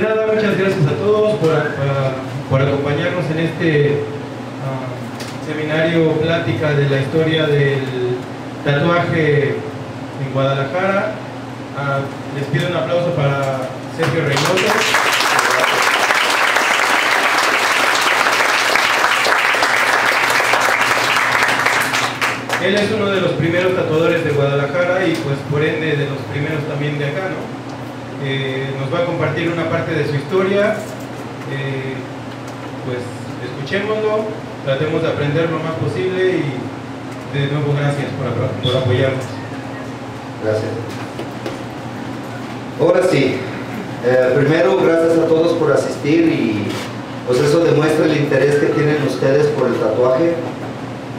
nada, muchas gracias a todos por acompañarnos en este seminario plática de la historia del tatuaje en Guadalajara. Les pido un aplauso para Sergio Reynoso. Él es uno de los primeros tatuadores de Guadalajara y pues por ende de los primeros también de acá, ¿no? Nos va a compartir una parte de su historia, pues escuchémoslo, tratemos de aprender lo más posible y de nuevo gracias por apoyarnos. Gracias. Ahora sí, primero gracias a todos por asistir y pues eso demuestra el interés que tienen ustedes por el tatuaje.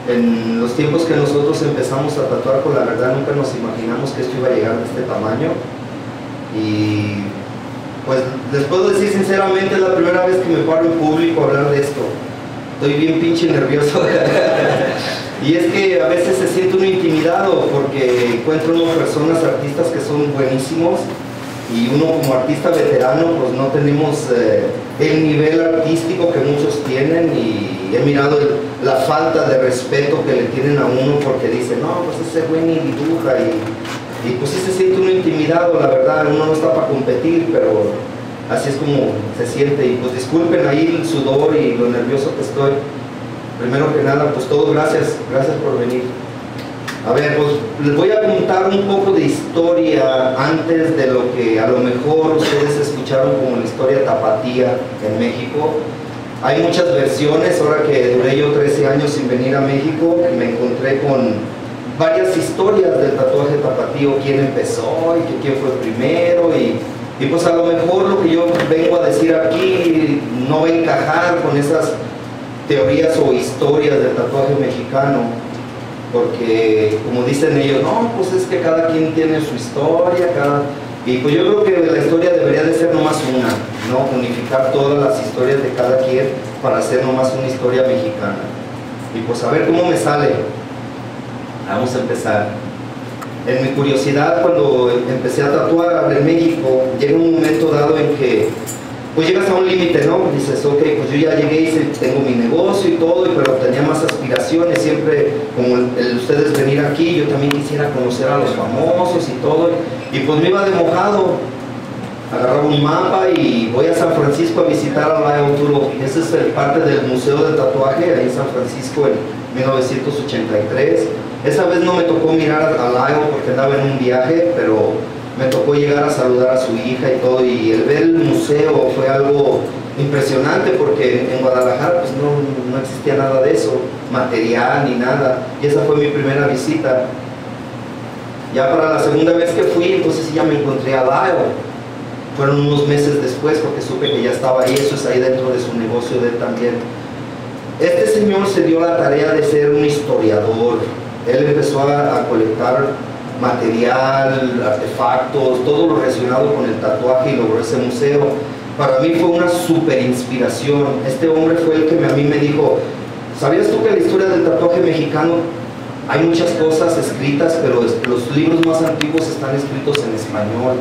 En los tiempos que nosotros empezamos a tatuar, pues la verdad nunca nos imaginamos que esto iba a llegar de este tamaño. Y pues les puedo decir sinceramente, es la primera vez que me paro en público a hablar de esto. Estoy bien pinche nervioso. Y es que a veces se siente uno intimidado porque encuentro unas personas, artistas que son buenísimos, y uno como artista veterano pues no tenemos el nivel artístico que muchos tienen, y he mirado la falta de respeto que le tienen a uno porque dicen, no, pues ese güey ni dibuja, y pues sí se siente uno intimidado, la verdad. Uno no está para competir, pero así es como se siente. Y pues disculpen ahí el sudor y lo nervioso que estoy. Primero que nada, pues todo gracias por venir. A ver, pues les voy a contar un poco de historia antes de lo que a lo mejor ustedes escucharon como la historia tapatía en México. Hay muchas versiones. Ahora que duré yo 13 años sin venir a México, me encontré con varias historias del tatuaje tapatío, quién empezó y quién fue primero, y pues a lo mejor lo que yo vengo a decir aquí no va a encajar con esas teorías o historias del tatuaje mexicano, porque como dicen ellos, no, pues es que cada quien tiene su historia, y pues yo creo que la historia debería de ser nomás una, ¿no? Unificar todas las historias de cada quien para hacer nomás una historia mexicana. Y pues a ver cómo me sale. Vamos a empezar. En mi curiosidad, cuando empecé a tatuar en México, llega un momento dado en que pues llegas a un límite, ¿no? Dices, ok, pues yo ya llegué y tengo mi negocio y todo, pero tenía más aspiraciones. Siempre, como el ustedes venir aquí, yo también quisiera conocer a los famosos y todo, y pues me iba de mojado. Agarraba un mapa y voy a San Francisco a visitar a Lyle Turo. Ese es parte del Museo de Tatuaje ahí en San Francisco en 1983. Esa vez no me tocó mirar a Lyle porque andaba en un viaje, pero me tocó llegar a saludar a su hija y todo, y el ver el museo fue algo impresionante porque en Guadalajara pues no existía nada de eso, material ni nada, y esa fue mi primera visita. Ya para la segunda vez que fui, entonces ya me encontré a Lyle. Fueron unos meses después porque supe que ya estaba ahí. Eso es ahí dentro de su negocio de él también. Este señor se dio la tarea de ser un historiador. Él empezó a colectar material, artefactos, todo lo relacionado con el tatuaje, y logró ese museo. Para mí fue una súper inspiración. Este hombre fue el que a mí me dijo, ¿sabías tú que la historia del tatuaje mexicano hay muchas cosas escritas, pero los libros más antiguos están escritos en español?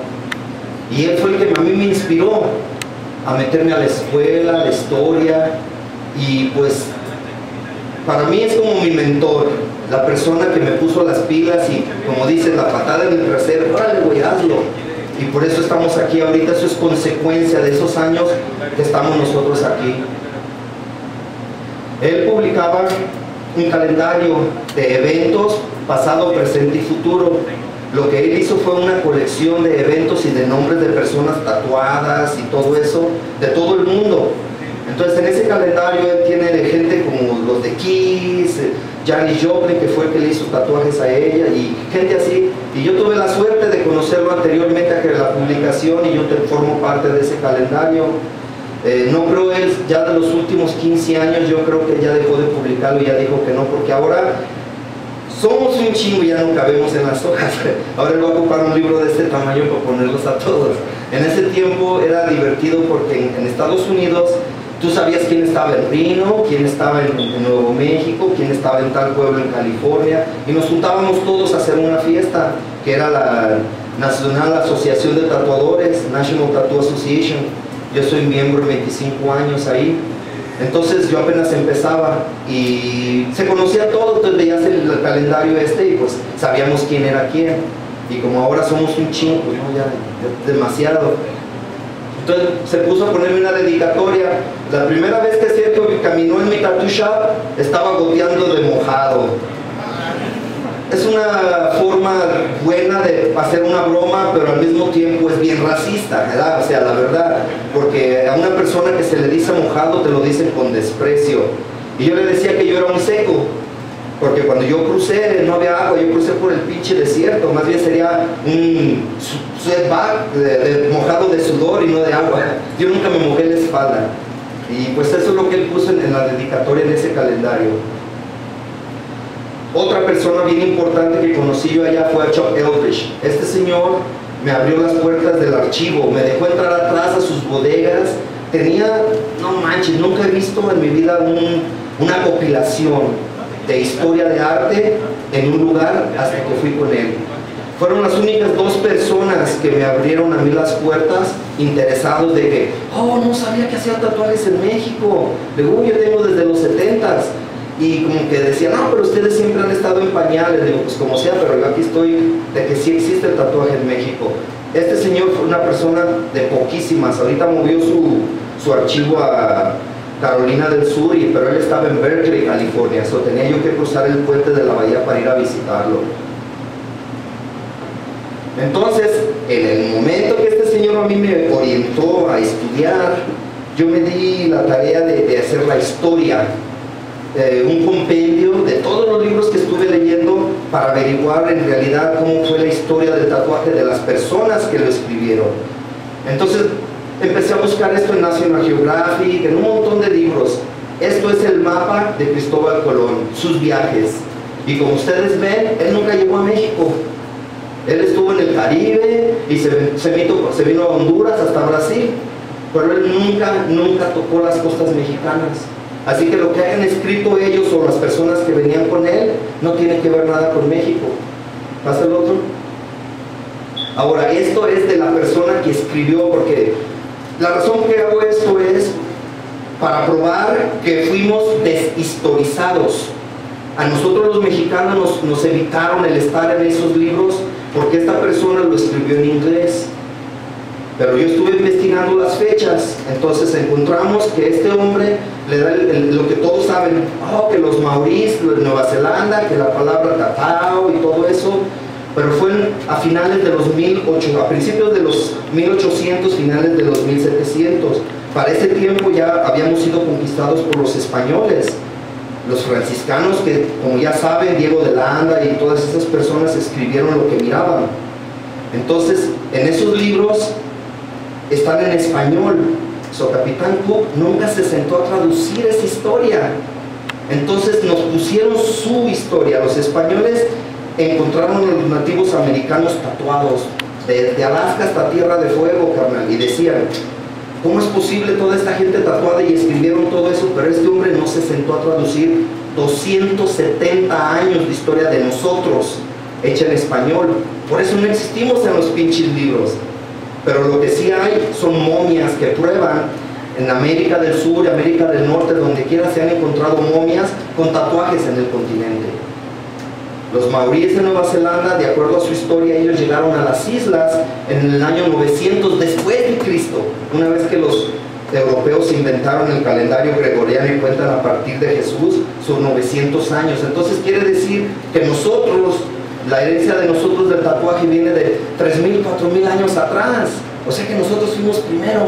Y él fue el que a mí me inspiró a meterme a la escuela, a la historia, y pues para mí es como mi mentor, la persona que me puso las pilas y, como dicen, la patada en el trasero, órale güey, hazlo. Y por eso estamos aquí ahorita. Eso es consecuencia de esos años que estamos nosotros aquí. Él publicaba un calendario de eventos pasado, presente y futuro. Lo que él hizo fue una colección de eventos y de nombres de personas tatuadas y todo eso, de todo el mundo. Entonces en ese calendario él tiene de gente como los de Kiss, Janis Joplin, que fue el que le hizo tatuajes a ella, y gente así. Y yo tuve la suerte de conocerlo anteriormente a que la publicación, y yo formo parte de ese calendario. No creo él, ya de los últimos 15 años, yo creo que ya dejó de publicarlo y ya dijo que no, porque ahora somos un chingo y ya no cabemos en las hojas. Ahora él va a ocupar un libro de este tamaño para ponerlos a todos. En ese tiempo era divertido porque en Estados Unidos tú sabías quién estaba en Reno, quién estaba en Nuevo México, quién estaba en tal pueblo en California, y nos juntábamos todos a hacer una fiesta, que era la National Asociación de Tatuadores, National Tattoo Association. Yo soy miembro 25 años ahí. Entonces yo apenas empezaba y se conocía todo, entonces veías el calendario y pues sabíamos quién era quién. Y como ahora somos un chingo, pues no, ya demasiado. Entonces se puso a ponerme una dedicatoria. La primera vez que Sergio caminó en mi tattoo shop, estaba goteando de mojado. Es una forma buena de hacer una broma, pero al mismo tiempo es bien racista, ¿verdad? O sea, la verdad, porque a una persona que se le dice mojado te lo dicen con desprecio. Y yo le decía que yo era un seco, porque cuando yo crucé no había agua, yo crucé por el pinche desierto, más bien sería un sweatback de mojado de sudor y no de agua. Yo nunca me mojé la espalda. Y pues eso es lo que él puso en la dedicatoria en ese calendario. Otra persona bien importante que conocí yo allá fue a Chuck Eldridge. Este señor me abrió las puertas del archivo, me dejó entrar atrás a sus bodegas. Tenía, no manches, nunca he visto en mi vida una compilación de historia de arte en un lugar hasta que fui con él. Fueron las únicas dos personas que me abrieron a mí las puertas interesados de que, oh, no sabía que hacía tatuajes en México. Luego yo tengo desde los 70s. Y como que decían, no, pero ustedes siempre han estado en pañales. Digo, pues como sea, pero yo aquí estoy de que sí existe el tatuaje en México. Este señor fue una persona de poquísimas. Ahorita movió su archivo a Carolina del Sur, pero él estaba en Berkeley, California. So tenía yo que cruzar el puente de la bahía para ir a visitarlo. Entonces, en el momento que este señor a mí me orientó a estudiar, yo me di la tarea de hacer la historia. Un compendio de todos los libros que estuve leyendo para averiguar en realidad cómo fue la historia del tatuaje de las personas que lo escribieron. Entonces empecé a buscar esto en National Geographic, en un montón de libros. Esto es el mapa de Cristóbal Colón, sus viajes. Y como ustedes ven, él nunca llegó a México. Él estuvo en el Caribe y se vino a Honduras hasta Brasil, pero él nunca tocó las costas mexicanas. Así que lo que hayan escrito ellos o las personas que venían con él no tiene que ver nada con México. ¿Pasa el otro? Ahora, esto es de la persona que escribió, porque la razón que hago esto es para probar que fuimos deshistorizados. A nosotros los mexicanos nos evitaron el estar en esos libros porque esta persona lo escribió en inglés. Pero yo estuve investigando las fechas, entonces encontramos que este hombre le da lo que todos saben, que los maoríes de Nueva Zelanda, que la palabra tatao y todo eso, pero fue a finales de los a principios de los 1800, finales de los 1700. Para ese tiempo ya habíamos sido conquistados por los españoles, los franciscanos que, como ya saben, Diego de Landa y todas esas personas escribieron lo que miraban. Entonces, en esos libros están en español. So, Capitán Cook nunca se sentó a traducir esa historia. Entonces nos pusieron su historia. Los españoles encontraron a los nativos americanos tatuados, desde Alaska hasta Tierra de Fuego, carnal, y decían, ¿cómo es posible toda esta gente tatuada? Y escribieron todo eso, pero este hombre no se sentó a traducir 270 años de historia de nosotros, hecha en español. Por eso no existimos en los pinches libros. Pero lo que sí hay son momias que prueban en América del Sur y América del Norte, donde quiera se han encontrado momias con tatuajes en el continente. Los maoríes de Nueva Zelanda, de acuerdo a su historia, ellos llegaron a las islas en el año 900 después de Cristo, una vez que los europeos inventaron el calendario gregoriano y cuentan a partir de Jesús, son 900 años. Entonces quiere decir que nosotros, la herencia de nosotros del tatuaje viene de 3.000, 4.000 años atrás. O sea que nosotros fuimos primero.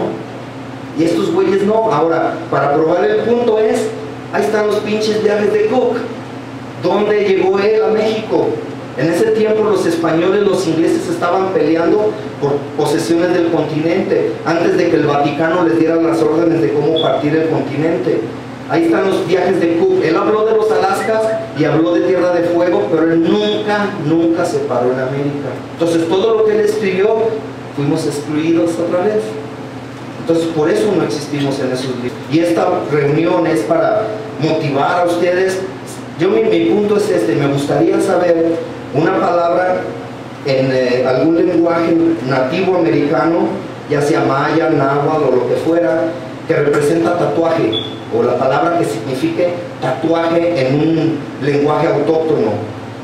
Y estos güeyes no. Ahora, para probar el punto es, ahí están los pinches viajes de Cook. ¿Dónde llegó él a México? En ese tiempo los españoles, los ingleses estaban peleando por posesiones del continente, antes de que el Vaticano les diera las órdenes de cómo partir el continente. Ahí están los viajes de Cook. Él habló de los Alaskas y habló de Tierra de Fuego, pero él nunca se paró en América. Entonces todo lo que él escribió, fuimos excluidos otra vez. Entonces por eso no existimos en esos libros. Y esta reunión es para motivar a ustedes. Mi punto es este: me gustaría saber una palabra en algún lenguaje nativo americano ya sea maya, náhuatl o lo que fuera, que representa tatuaje, o la palabra que signifique tatuaje en un lenguaje autóctono,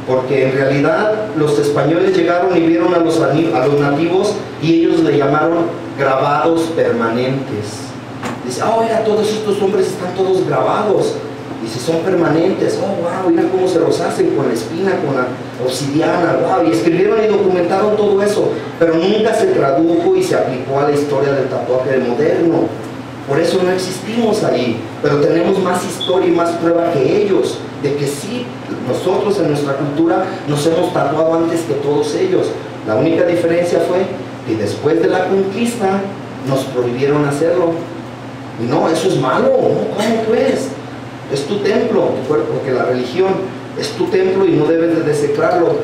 porque en realidad los españoles llegaron y vieron a los nativos y ellos le llamaron grabados permanentes. Dice, oh, mira, todos estos hombres están todos grabados. Dice, son permanentes. Oh, wow, mira cómo se los hacen con la espina, con la obsidiana, wow. Y escribieron y documentaron todo eso, pero nunca se tradujo y se aplicó a la historia del tatuaje moderno. Por eso no existimos ahí, pero tenemos más historia y más prueba que ellos, de que sí, nosotros en nuestra cultura nos hemos tatuado antes que todos ellos. La única diferencia fue que después de la conquista nos prohibieron hacerlo. Y no, eso es malo, ¿no? ¿Cómo pues? Es tu templo, porque la religión es tu templo y no debes de desecrarlo.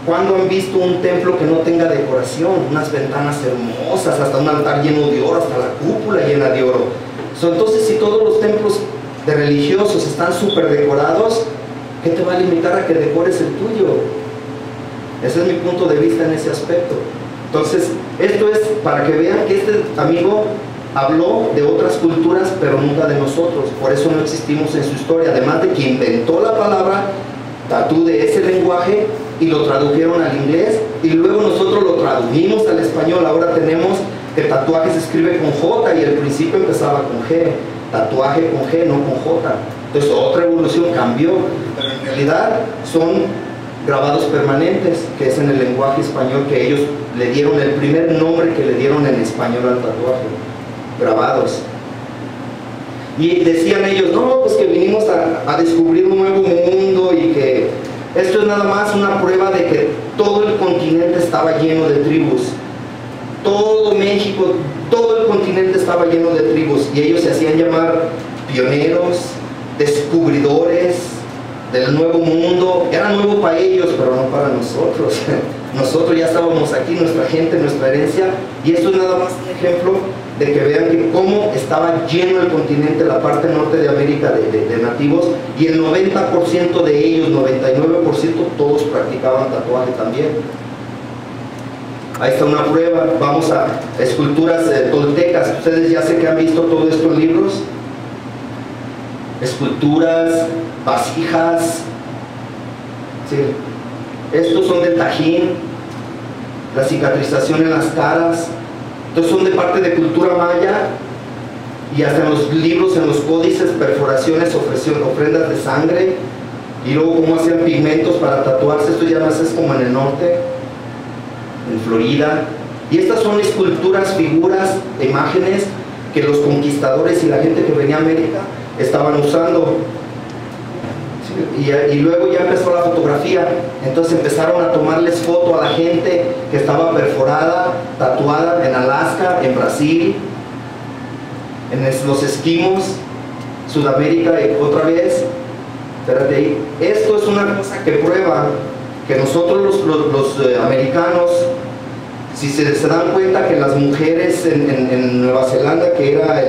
¿Cuándo han visto un templo que no tenga decoración? Unas ventanas hermosas, hasta un altar lleno de oro, hasta la cúpula llena de oro. Entonces, si todos los templos de religiosos están súper decorados, ¿qué te va a limitar a que decores el tuyo? Ese es mi punto de vista en ese aspecto. Entonces, esto es para que vean que este amigo habló de otras culturas, pero nunca de nosotros. Por eso no existimos en su historia. Además de que inventó la palabra tatú de ese lenguaje y lo tradujeron al inglés, y luego nosotros lo tradujimos al español. Ahora tenemos que tatuaje se escribe con J y al principio empezaba con G. Tatuaje con G, no con J. Entonces otra evolución cambió, pero en realidad son grabados permanentes, que es en el lenguaje español que ellos le dieron el primer nombre que le dieron en español al tatuaje. Grabados. Y decían ellos, no, pues que vinimos a descubrir un nuevo mundo y que esto es nada más una prueba de que todo el continente estaba lleno de tribus. Todo México, todo el continente estaba lleno de tribus y ellos se hacían llamar pioneros, descubridores del nuevo mundo. Era nuevo para ellos, pero no para nosotros. Nosotros ya estábamos aquí, nuestra gente, nuestra herencia, y esto es nada más un ejemplo de que vean que cómo estaba lleno el continente, la parte norte de América de nativos, y el 90% de ellos, 99%, todos practicaban tatuaje también. Ahí está una prueba. Vamos a esculturas toltecas. Ustedes ya sé que han visto todo esto en libros. Esculturas, vasijas. Sí. Estos son de Tajín, la cicatrización en las caras. Estos son de parte de cultura maya, y hasta en los libros, en los códices, perforaciones, ofrendas de sangre, y luego cómo hacían pigmentos para tatuarse. Esto ya más es como en el norte, en Florida. Y estas son esculturas, figuras, imágenes que los conquistadores y la gente que venía a América estaban usando. Y luego ya empezó la fotografía, entonces empezaron a tomarles foto a la gente que estaba perforada, tatuada en Alaska, en Brasil, en los esquimos, Sudamérica, y otra vez, espérate ahí. Esto es una cosa que prueba que nosotros los americanos, si se dan cuenta que las mujeres en Nueva Zelanda, que era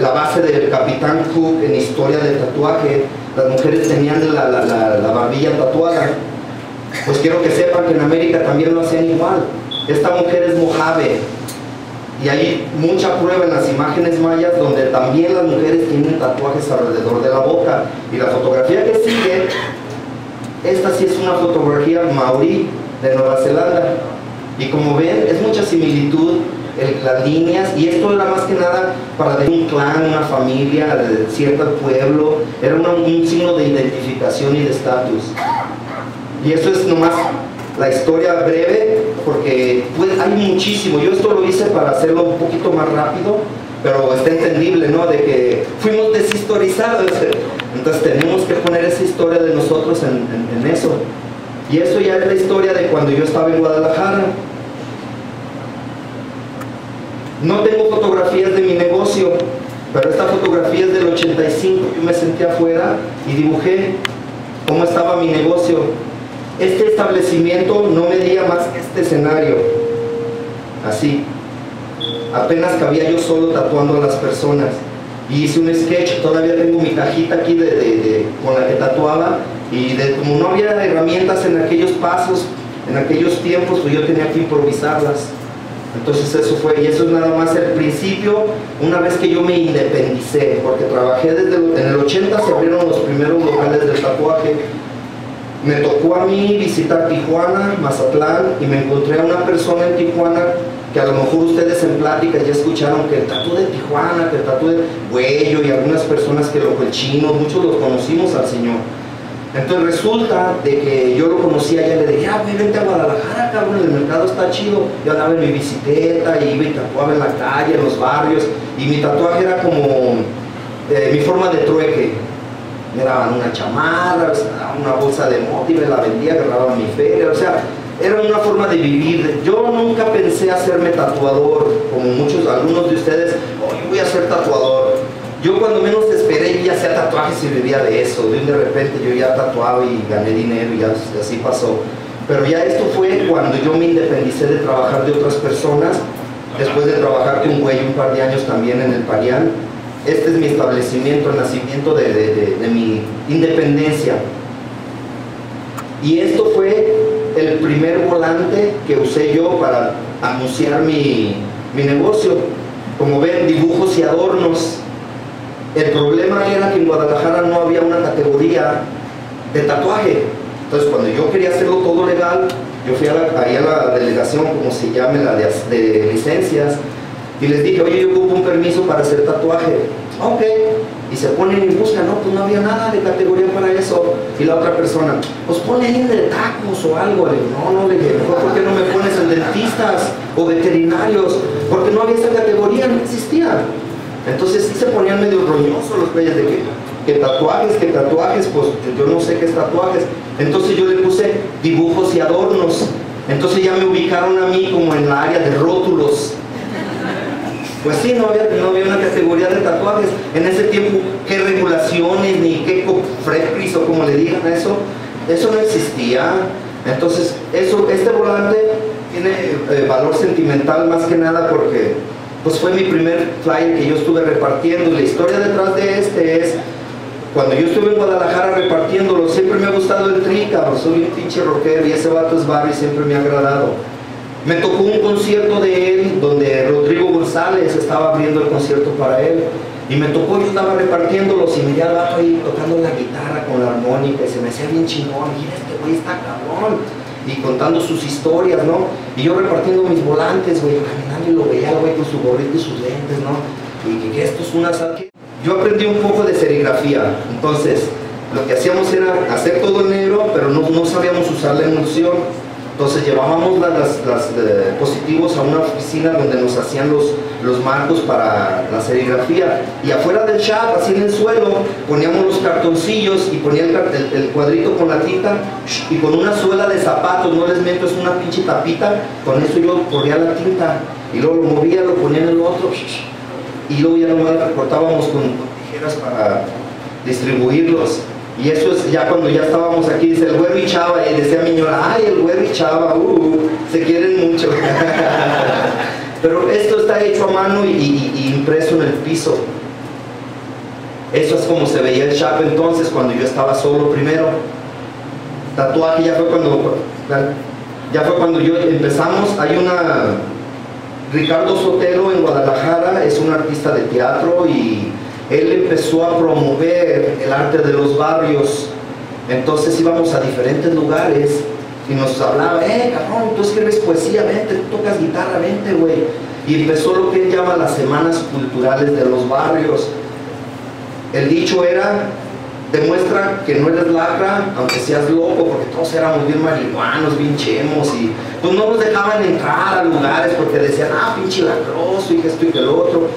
la base del Capitán Cook en historia del tatuaje, las mujeres tenían la barbilla tatuada. Pues quiero que sepan que en América también lo hacían igual. Esta mujer es Mojave, y hay mucha prueba en las imágenes mayas donde también las mujeres tienen tatuajes alrededor de la boca. Y la fotografía que sigue, esta sí es una fotografía maorí de Nueva Zelanda, y como ven es mucha similitud las líneas, y esto era más que nada para de un clan, una familia, de cierto pueblo. Era un signo de identificación y de estatus. Y eso es nomás la historia breve, porque pues, hay muchísimo. Yo esto lo hice para hacerlo un poquito más rápido, pero está entendible, ¿no? De que fuimos deshistorizados, entonces tenemos que poner esa historia de nosotros en eso. Y eso ya es la historia de cuando yo estaba en Guadalajara. No tengo fotografías de mi negocio, pero esta fotografía es del 85. Yo me senté afuera y dibujé cómo estaba mi negocio. Este establecimiento no medía más que este escenario, así. Apenas cabía yo solo tatuando a las personas. Y hice un sketch, todavía tengo mi cajita aquí con la que tatuaba, y como no había herramientas en aquellos pasos, en aquellos tiempos, pues yo tenía que improvisarlas. Entonces eso fue, y eso es nada más el principio, una vez que yo me independicé, porque trabajé en el 80 se abrieron los primeros locales de tatuaje. Me tocó a mí visitar Tijuana, Mazatlán, y me encontré a una persona en Tijuana que a lo mejor ustedes en plática ya escucharon que el tatú de Tijuana, que el tatú de Güello, y algunas personas que el chino, muchos los conocimos al señor. Entonces resulta de que yo lo conocía, ya le dije, güey, vente a Guadalajara, cabrón, el mercado está chido. Yo andaba en mi bicicleta, y iba y tatuaba en la calle, en los barrios, y mi tatuaje era como mi forma de trueque. Me daban una chamarra, una bolsa de moto y me la vendía, agarraba mi feria, o sea, era una forma de vivir. Yo nunca pensé hacerme tatuador, como algunos de ustedes, yo voy a ser tatuador. Yo cuando menos esperé, ya hacía tatuajes y vivía de eso. De repente yo ya tatuaba y gané dinero y así pasó. Pero ya esto fue cuando yo me independicé de trabajar de otras personas, después de trabajar con un güey un par de años también en el Parián. Este es mi establecimiento, el nacimiento de mi independencia. Y esto fue el primer volante que usé yo para anunciar mi negocio. Como ven, dibujos y adornos. El problema era que en Guadalajara no había una categoría de tatuaje. Entonces cuando yo quería hacerlo todo legal, yo fui ahí a la delegación, como se llame, la de licencias, y les dije, oye, yo ocupo un permiso para hacer tatuaje. Ok. Y se ponen y buscan, no, pues no había nada de categoría para eso. Y la otra persona, pues ponle ahí de tacos o algo. Le digo, no, le dije, mejor, ¿por qué no me pones en dentistas o veterinarios? Porque no había esa categoría, no existía. Entonces sí se ponían medio roñosos los güeyes de que tatuajes, pues yo no sé qué es tatuajes. Entonces yo le puse dibujos y adornos. Entonces ya me ubicaron a mí como en la área de rótulos. Pues sí, no había una categoría de tatuajes. En ese tiempo, qué regulaciones, ni qué cofrepris o como le digan a eso no existía. Entonces, este volante tiene valor sentimental más que nada porque pues fue mi primer flyer que yo estuve repartiendo. La historia detrás de este es, cuando yo estuve en Guadalajara repartiéndolo, siempre me ha gustado el tri, cabrón, soy un pinche rockero y ese vato es barrio y siempre me ha agradado. Me tocó un concierto de él donde Rodrigo González estaba abriendo el concierto para él y me tocó, yo estaba repartiéndolos y me veía al vato ahí tocando la guitarra con la armónica y se me hacía bien chingón, mira este güey está cabrón, y contando sus historias, ¿no? Y yo repartiendo mis volantes, güey, caminando y lo veía el güey con su gorrito y sus lentes, ¿no? Y que esto es una sal. Yo aprendí un poco de serigrafía, entonces lo que hacíamos era hacer todo en negro, pero no sabíamos usar la emulsión. Entonces llevábamos las positivos a una oficina donde nos hacían los marcos para la serigrafía, y afuera del shop, así en el suelo, poníamos los cartoncillos y ponía el cuadrito con la tinta y con una suela de zapatos, no les miento, es una pinche tapita, con eso yo corría la tinta y luego lo movía, lo ponía en el otro y luego ya nomás recortábamos con tijeras para distribuirlos. Y eso es ya cuando ya estábamos aquí, dice el güero y Chava, y decía mi señora, ay, el güero y Chava, se quieren mucho. Pero esto está hecho a mano y impreso en el piso. Eso es como se veía el shop entonces, cuando yo estaba solo primero. Tatuaje ya fue cuando yo empezamos. Hay Ricardo Sotelo en Guadalajara, es un artista de teatro y él empezó a promover el arte de los barrios. Entonces íbamos a diferentes lugares y nos hablaba, cabrón, tú escribes poesía, vente, tú tocas guitarra, vente, güey. Y empezó lo que él llama las semanas culturales de los barrios. El dicho era, demuestra que no eres lacra, aunque seas loco, porque todos éramos bien marihuanos, bien chemos, y pues no nos dejaban entrar a lugares porque decían, pinche lacroso, y que esto y que lo otro.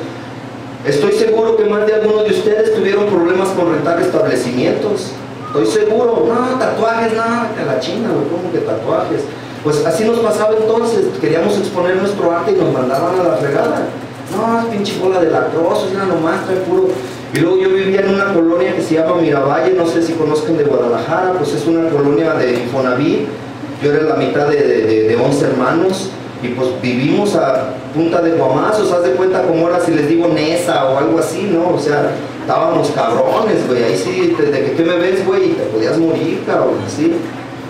Estoy seguro que más de algunos de ustedes tuvieron problemas con rentar establecimientos. Estoy seguro. No, tatuajes, no, que la china, güey, ¿cómo que tatuajes? Pues así nos pasaba entonces. Queríamos exponer nuestro arte y nos mandaban a la fregada. No, pinche bola de lacrosos, era nomás, trae puro. Y luego yo vivía en una colonia que se llama Miravalle, no sé si conozcan de Guadalajara, pues es una colonia de Infonavit. Yo era la mitad de 11 hermanos. Y pues vivimos a punta de guamazos, haz de cuenta como ahora si les digo Nesa o algo así, ¿no? O sea, estábamos cabrones, güey, ahí sí, desde que tú me ves, güey, te podías morir, cabrón, ¿sí?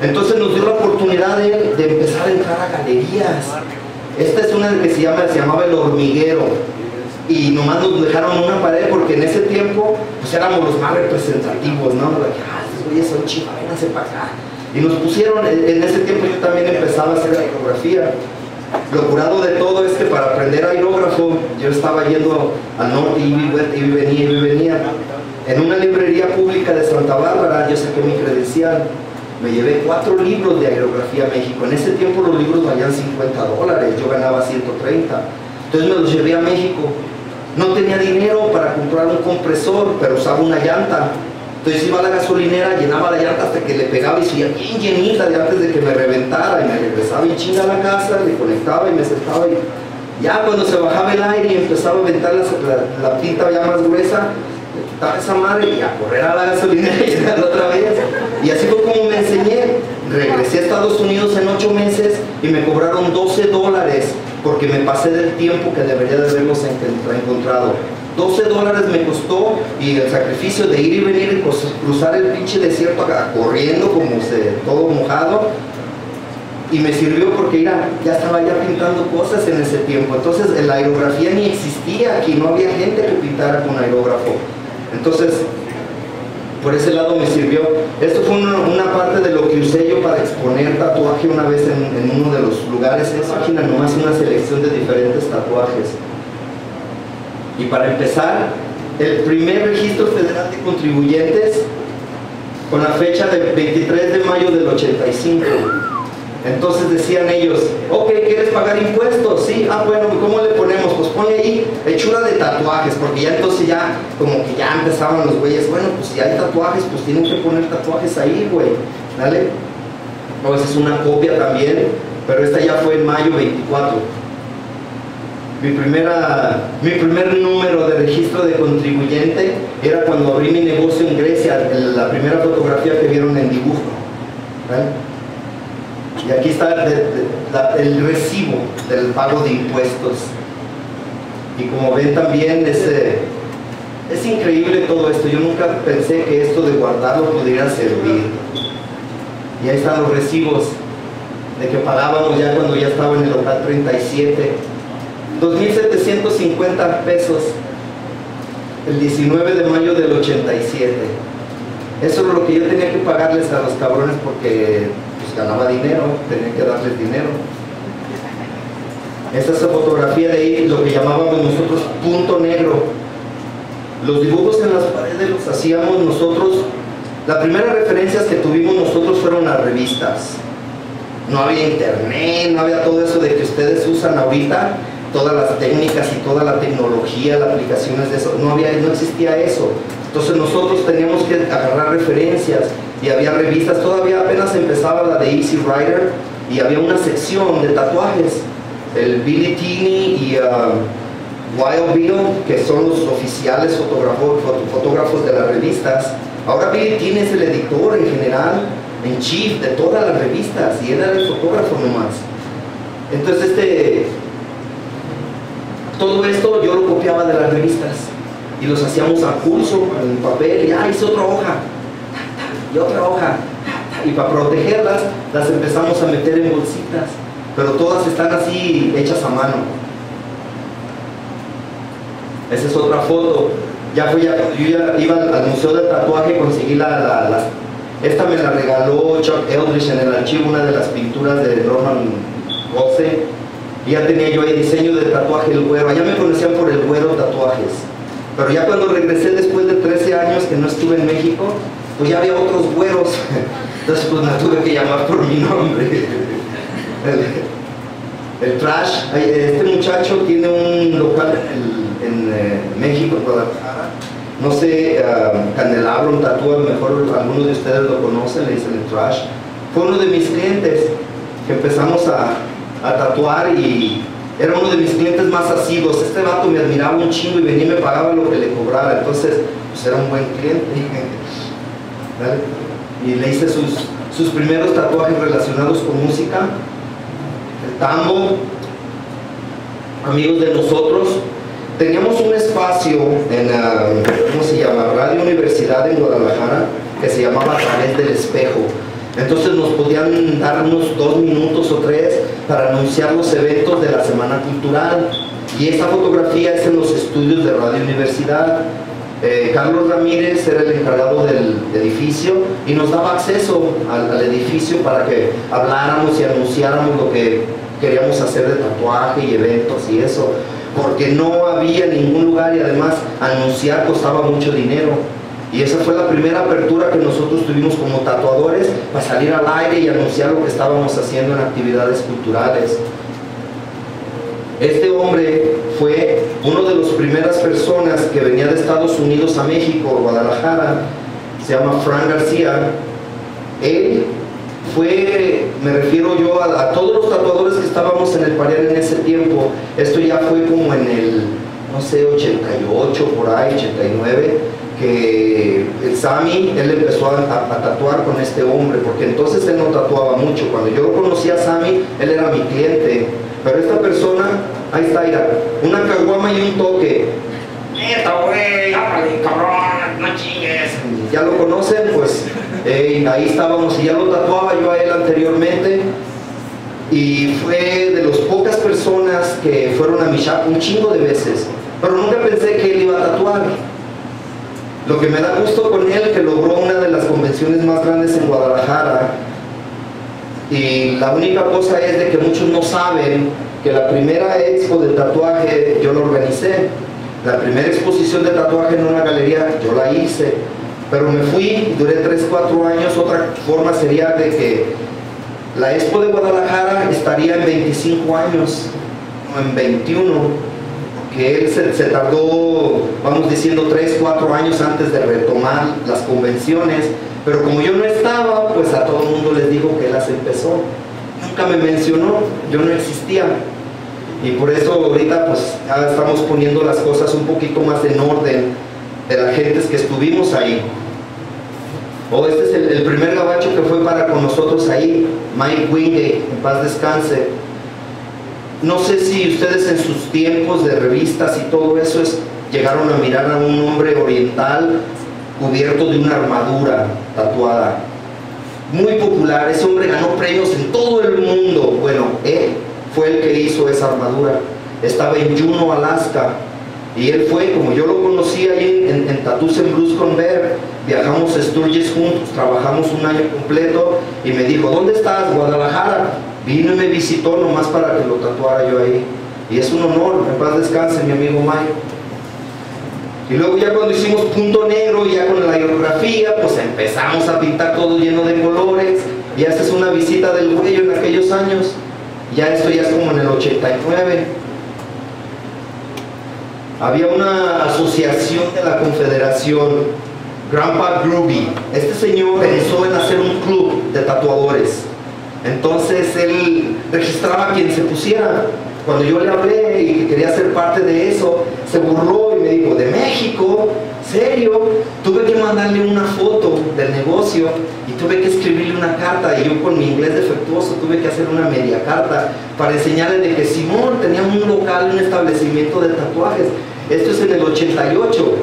Entonces nos dio la oportunidad de empezar a entrar a galerías. Esta es una que se llamaba El Hormiguero, y nomás nos dejaron una pared porque en ese tiempo pues éramos los más representativos, ¿no? Estos güeyes son chivas, vénganse para acá. Y nos pusieron, en ese tiempo yo también empezaba a hacer aerografía. Lo curado de todo es que para aprender aerógrafo yo estaba yendo al norte y venía. En una librería pública de Santa Bárbara yo saqué mi credencial. Me llevé 4 libros de Aerografía México. En ese tiempo los libros valían $50, yo ganaba 130. Entonces me los llevé a México. No tenía dinero para comprar un compresor, pero usaba una llanta. Entonces iba a la gasolinera, llenaba la llanta hasta que le pegaba y subía bien llenita de antes de que me reventara, y me regresaba y chinga a la casa, le conectaba y me sentaba, y ya cuando se bajaba el aire y empezaba a aventar la tinta ya más gruesa, le quitaba esa madre y a correr a la gasolinera y llenarla otra vez. Y así fue como me enseñé. Regresé a Estados Unidos en 8 meses y me cobraron $12 porque me pasé del tiempo que debería de haberlos encontrado. $12 me costó, y el sacrificio de ir y venir y cruzar el pinche desierto acá, corriendo como todo mojado, y me sirvió porque ya estaba ya pintando cosas en ese tiempo. Entonces la aerografía ni existía aquí, no había gente que pintara con aerógrafo. Entonces por ese lado me sirvió. Esto fue una parte de lo que usé yo para exponer tatuaje una vez en uno de los lugares. Es página nomás una selección de diferentes tatuajes. Y para empezar, el primer registro federal de contribuyentes con la fecha del 23 de mayo del 85. Entonces decían ellos, ok, ¿quieres pagar impuestos? Sí, bueno, ¿cómo le ponemos? Pues ponle ahí hechura de tatuajes, porque ya entonces como que ya empezaban los güeyes, bueno, pues si hay tatuajes, pues tienen que poner tatuajes ahí, güey, ¿dale? Pues es una copia también, pero esta ya fue en mayo 24. Mi primer número de registro de contribuyente era cuando abrí mi negocio en Grecia, la primera fotografía que vieron en dibujo, ¿vale? Y aquí está el recibo del pago de impuestos. Y como ven también es increíble todo esto. Yo nunca pensé que esto de guardarlo pudiera servir. Y ahí están los recibos de que pagábamos ya cuando ya estaba en el local 37. 2,750 pesos el 19 de mayo del 87. Eso es lo que yo tenía que pagarles a los cabrones porque pues, ganaba dinero, tenía que darles dinero. Esa es la fotografía de ahí, lo que llamábamos nosotros punto negro. Los dibujos en las paredes los hacíamos nosotros. Las primeras referencias que tuvimos nosotros fueron las revistas. No había internet, no había todo eso de que ustedes usan ahorita, todas las técnicas y toda la tecnología, las aplicaciones de eso, no existía eso. Entonces nosotros teníamos que agarrar referencias y había revistas, todavía apenas empezaba la de Easy Rider y había una sección de tatuajes, el Billy Teeny y Wild Bill, que son los oficiales fotógrafos de las revistas. Ahora Billy Teeny es el editor en general, en chief de todas las revistas, y él era el fotógrafo nomás. Entonces todo esto yo lo copiaba de las revistas y los hacíamos a pulso en papel, y hice otra hoja y otra hoja, y para protegerlas las empezamos a meter en bolsitas, pero todas están así hechas a mano. Esa es otra foto. Yo ya iba al museo del tatuaje, conseguí esta me la regaló Chuck Eldridge en el archivo, una de las pinturas de Norman Goldstein. Y ya tenía yo ahí diseño de tatuaje el güero. Allá me conocían por el güero tatuajes. Pero ya cuando regresé después de 13 años que no estuve en México, pues ya había otros güeros. Entonces pues me tuve que llamar por mi nombre. El Trash. Este muchacho tiene un local en México, en Guadalajara. No sé, Candelabro, un tatúa, mejor algunos de ustedes lo conocen, le dicen el Trash. Fue uno de mis clientes que empezamos a tatuar y era uno de mis clientes más asiduos. Este vato me admiraba un chingo y venía y me pagaba lo que le cobrara, entonces pues era un buen cliente. ¿Vale? Y le hice sus primeros tatuajes relacionados con música, el tambo. Amigos de nosotros, teníamos un espacio en ¿cómo se llama? Radio Universidad en Guadalajara, que se llamaba A Través del Espejo. Entonces nos podían dar unos 2 minutos o 3 para anunciar los eventos de la Semana Cultural. Y esta fotografía es en los estudios de Radio Universidad. Carlos Ramírez era el encargado del edificio y nos daba acceso al edificio para que habláramos y anunciáramos lo que queríamos hacer de tatuaje y eventos y eso, porque no había ningún lugar y además anunciar costaba mucho dinero. Y esa fue la primera apertura que nosotros tuvimos como tatuadores para salir al aire y anunciar lo que estábamos haciendo en actividades culturales. Este hombre fue una de las primeras personas que venía de Estados Unidos a México, Guadalajara. Se llama Frank García. Él fue, me refiero yo a todos los tatuadores que estábamos en el Parián en ese tiempo. Esto ya fue como en el, no sé, 88, por ahí, 89, que el Sammy, él empezó a tatuar con este hombre, porque entonces él no tatuaba mucho. Cuando yo conocí a Sammy, él era mi cliente. Pero esta persona, ahí está, mira, una caguama y un toque. ¡Neta, güey! ¡Háblale, cabrón! ¡No chingues! Ya lo conocen, pues ahí estábamos y ya lo tatuaba yo a él anteriormente. Y fue de las pocas personas que fueron a mi shop un chingo de veces. Pero nunca pensé que él iba a tatuar. Lo que me da gusto con él, que logró una de las convenciones más grandes en Guadalajara. Y la única cosa es de que muchos no saben que la primera expo de tatuaje yo la organicé. La primera exposición de tatuaje en una galería yo la hice. Pero me fui, duré 3-4 años. Otra forma sería de que la expo de Guadalajara estaría en 25 años, o en 21. Que él se tardó, vamos diciendo, 3-4 años antes de retomar las convenciones. Pero como yo no estaba, pues a todo el mundo les dijo que él las empezó. Nunca me mencionó, yo no existía. Y por eso ahorita pues ya estamos poniendo las cosas un poquito más en orden de las gentes que estuvimos ahí. Este es el primer gabacho que fue para con nosotros ahí, Mike Wingate, en paz descanse. No sé si ustedes en sus tiempos de revistas y todo eso llegaron a mirar a un hombre oriental cubierto de una armadura tatuada. Muy popular, ese hombre ganó premios en todo el mundo. Bueno, él fue el que hizo esa armadura. Estaba en Juneau, Alaska. Y él fue, como yo lo conocí ahí en Tattoos en Bruce Conver, viajamos a Sturgis juntos, trabajamos un año completo y me dijo, ¿dónde estás? Guadalajara. Vino y me visitó nomás para que lo tatuara yo ahí. Y es un honor, en paz descanse mi amigo Mike. Y luego ya cuando hicimos Punto Negro, ya con la aerografía, pues empezamos a pintar todo lleno de colores. Y esta es una visita del güey en aquellos años. Ya esto ya es como en el 89. Había una asociación de la Confederación, Grandpa Groovy. Este señor pensó en hacer un club de tatuadores. Entonces él registraba a quien se pusiera. Cuando yo le hablé y que quería ser parte de eso, se burló y me dijo, ¿de México? ¿Serio? Tuve que mandarle una foto del negocio y tuve que escribirle una carta, y yo con mi inglés defectuoso tuve que hacer una media carta para enseñarle de que Simón tenía un local, un establecimiento de tatuajes. Esto es en el 88.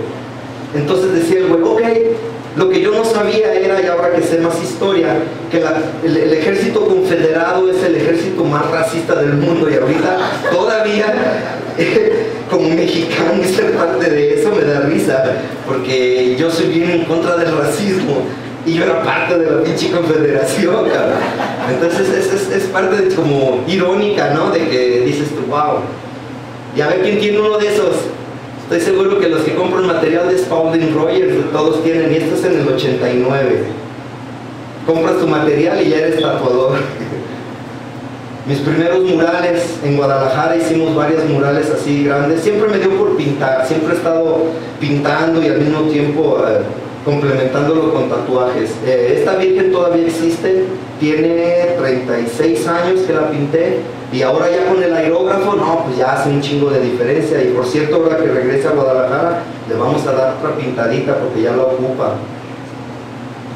Entonces decía el güey, ok. Lo que yo no sabía era, y ahora que sé más historia, que el ejército confederado es el ejército más racista del mundo, y ahorita todavía como mexicano y ser parte de eso me da risa, porque yo soy bien en contra del racismo y yo era parte de la pinche confederación, cabrón. Entonces es parte de, como irónica, ¿no? De que dices tú, wow, y a ver quién tiene uno de esos. Estoy seguro que los que compran material de Spalding Rogers todos tienen, y esto es en el 89. Compras tu material y ya eres tatuador. Mis primeros murales en Guadalajara, hicimos varios murales así grandes. Siempre me dio por pintar, siempre he estado pintando y al mismo tiempo complementándolo con tatuajes. Esta virgen todavía existe, tiene 36 años que la pinté, y ahora ya con el aerógrafo, no, pues ya hace un chingo de diferencia. Y por cierto, ahora que regrese a Guadalajara, le vamos a dar otra pintadita porque ya la ocupa.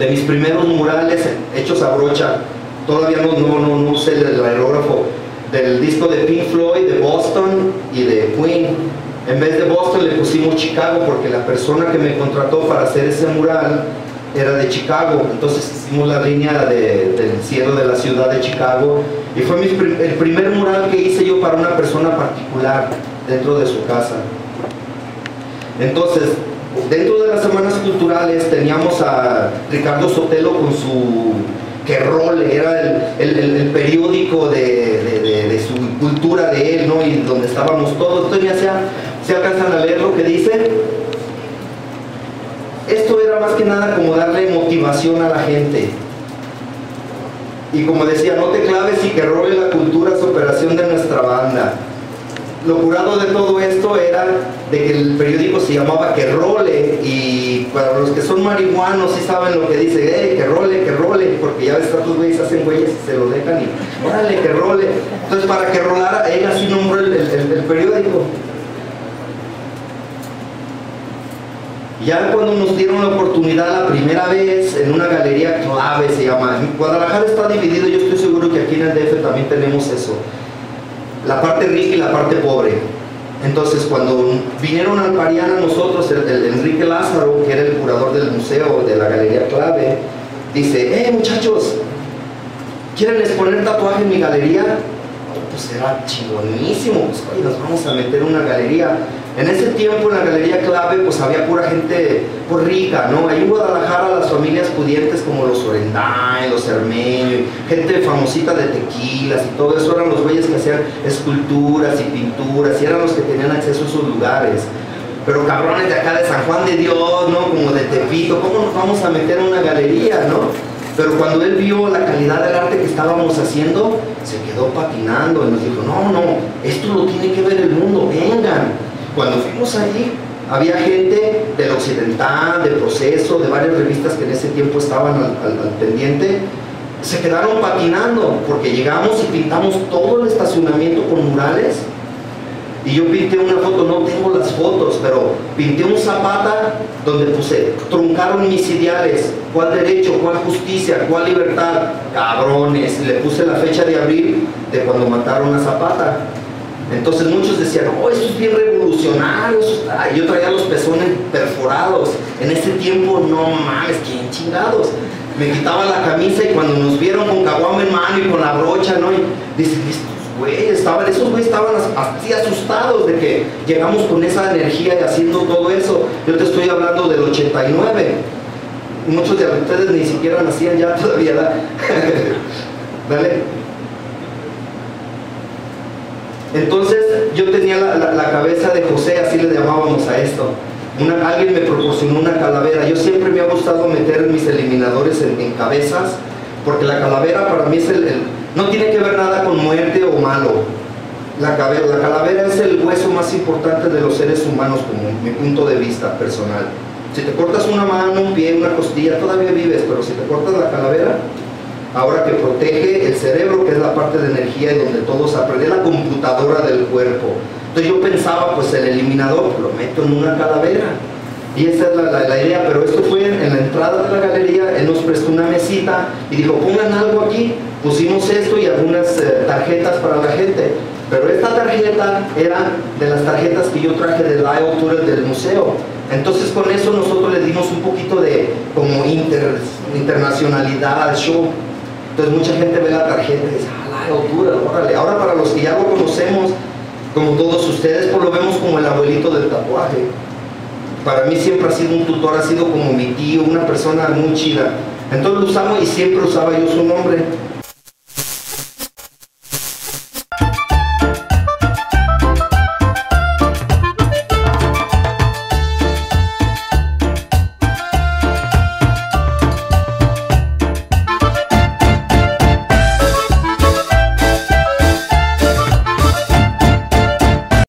De mis primeros murales hechos a brocha, todavía no usé el aerógrafo, del disco de Pink Floyd, de Boston y de Queen. En vez de Boston le pusimos Chicago, porque la persona que me contrató para hacer ese mural era de Chicago, entonces hicimos la línea del cielo de la ciudad de Chicago, y fue el primer mural que hice yo para una persona particular dentro de su casa. Entonces, dentro de las semanas culturales teníamos a Ricardo Sotelo con su Querrole, era el periódico de su cultura de él, ¿no? Y donde estábamos todos. Entonces ya se alcanzan a leer lo que dice. Esto era más que nada como darle motivación a la gente. Y como decía, no te claves y que robe la cultura es operación de nuestra banda. Lo curado de todo esto era de que el periódico se llamaba Que Role, y para los que son marihuanos sí saben lo que dice, que role, porque ya ves que estos güeyes hacen güeyes y se lo dejan y órale, que role. Entonces para que rolara, él así nombró el periódico. Ya cuando nos dieron la oportunidad la primera vez en una galería clave, se llama, Guadalajara está dividido, yo estoy seguro que aquí en el DF también tenemos eso, la parte rica y la parte pobre. Entonces cuando vinieron al Pariana nosotros, el Enrique Lázaro, que era el curador del museo de la galería clave, dice, muchachos, ¿quieren exponer tatuaje en mi galería? Pues era chingonísimo, pues oye, nos vamos a meter en una galería. En ese tiempo en la galería clave pues había pura gente pues rica, ¿no? Ahí en Guadalajara las familias pudientes como los Orendain, los Cermeño, gente famosita de tequilas y todo eso, eran los güeyes que hacían esculturas y pinturas y eran los que tenían acceso a esos lugares. Pero cabrones de acá de San Juan de Dios, ¿no? Como de Tepito, ¿cómo nos vamos a meter en una galería, no? Pero cuando él vio la calidad del arte que estábamos haciendo, se quedó patinando y nos dijo, no, esto lo tiene que ver el mundo, vengan. Cuando fuimos allí, había gente del Occidental, de Proceso, de varias revistas que en ese tiempo estaban al pendiente, se quedaron patinando, porque llegamos y pintamos todo el estacionamiento con murales, y yo pinté una foto, no tengo las fotos, pero pinté un Zapata donde puse, truncaron mis ideales, cuál derecho, cuál justicia, cuál libertad, cabrones, y le puse la fecha de abril de cuando mataron a Zapata. Entonces muchos decían, esto es bien revolucionario, y yo traía los pezones perforados. En ese tiempo, no mames, ¿quién chingados? Me quitaba la camisa y cuando nos vieron con caguama en mano y con la brocha, ¿no? Y dicen, esos güeyes estaban así asustados de que llegamos con esa energía y haciendo todo eso. Yo te estoy hablando del 89. Muchos de ustedes ni siquiera nacían ya todavía, Dale. Entonces yo tenía la cabeza de José, así le llamábamos a esto. Alguien me proporcionó una calavera. Yo siempre me ha gustado meter mis eliminadores en cabezas, porque la calavera para mí es no tiene que ver nada con muerte o malo. La calavera es el hueso más importante de los seres humanos, como mi punto de vista personal. Si te cortas una mano, un pie, una costilla, todavía vives, pero si te cortas la calavera, ahora que protege el cerebro, que es la parte de energía y donde todo se aprende, la computadora del cuerpo. Entonces yo pensaba, pues el eliminador lo meto en una calavera, y esa es la idea. Pero esto fue en la entrada de la galería. Él nos prestó una mesita y dijo, pongan algo aquí. Pusimos esto y algunas tarjetas para la gente, pero esta tarjeta era de las tarjetas que yo traje del Lyle Tour del museo. Entonces con eso nosotros le dimos un poquito de como internacionalidad al show. Entonces mucha gente ve la tarjeta y dice, órale. Ahora para los que ya lo conocemos, como todos ustedes, pues lo vemos como el abuelito del tatuaje. Para mí siempre ha sido un tutor, ha sido como mi tío, una persona muy chida. Entonces lo usamos y siempre usaba yo su nombre.